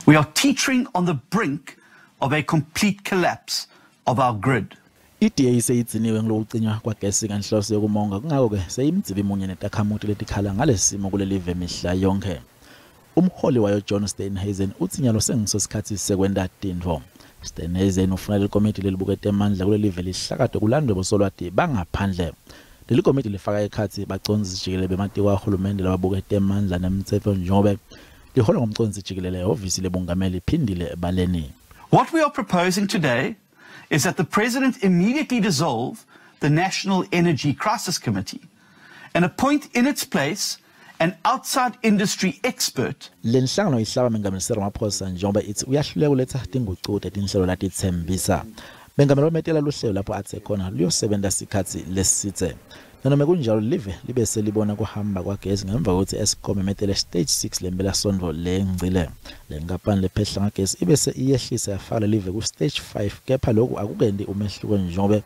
We are teetering on the brink of a complete collapse of our grid. Itiye iseyitsiniwe ngilokucinywa kwagesi kanhloso yokumonga kungako ke seyimdzibi munye netakhamuti letikhala ngalesimo kulelive mihla yonke. Umholi wayo John Steenhuisen utsinyalo sengisosikhathi sekwenda tintfo. Steenhuisen ufuna lekomiti lelibukete amandla kulelive lihlakade kulandwe bosolwati bangaphandle. Leli komiti lifaka ekhathi baconzi jikelele bemati kahulumende lababukete amandla nemtsetfo njengobe lihola ngomconzi jikelele ehhovisi lebungameli phindile ebaleni. What we are proposing today is that the President immediately dissolve the National Energy Crisis Committee and appoint in its place an outside industry expert. Lenhlangano ihlaba mengameli Ramaphosa njengoba ithi uyahluleka uletha tingucude tinhlelo latitsembisa. Bengameli wametela luhlelo lapho athe khona luyosebenza isikhathi lesitse. Noma kunjalo live libe selibona kuhamba kwagesi ngemva kokuthi Eskom emetele stage 6 lembela sondvo lengcile. Lengaphandle lephehla ngagesi ibese iyehlisa yafaka live ku stage 5 kepha lokhu akukendi umehluko njengoba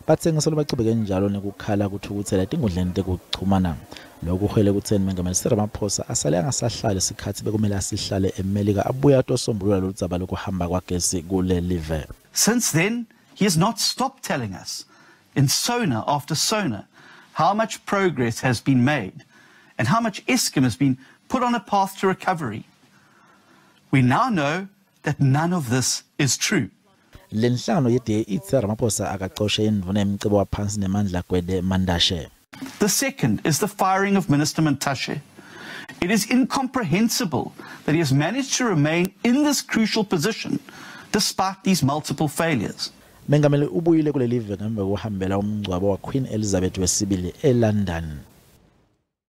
bathengiswa lobachubeke njalo nekukhala kuthukuthela tingudleni tekuchumana. Lokhu uhele kutheni mengameli Ramaphosa asale angasahlala isikhathi bekumele asihlale eMelika abuya tosombulula loludzaba lokuhamba kwagesi kule live. Since then, he has not stopped telling us in sona after sona how much progress has been made and how much Eskom has been put on a path to recovery. We now know that none of this is true. Lenhlangano yetiye itsi Ramaphosa akaqoshe indvuna emcebo waphansi nemandla kwede mandashe. The second is the firing of Minister Mantashe. It is incomprehensible that he has managed to remain in this crucial position despite these multiple failures. Mengameli ubuyile kule live ngemva kokuhambela umngcwabo wa Queen Elizabeth II eLondon.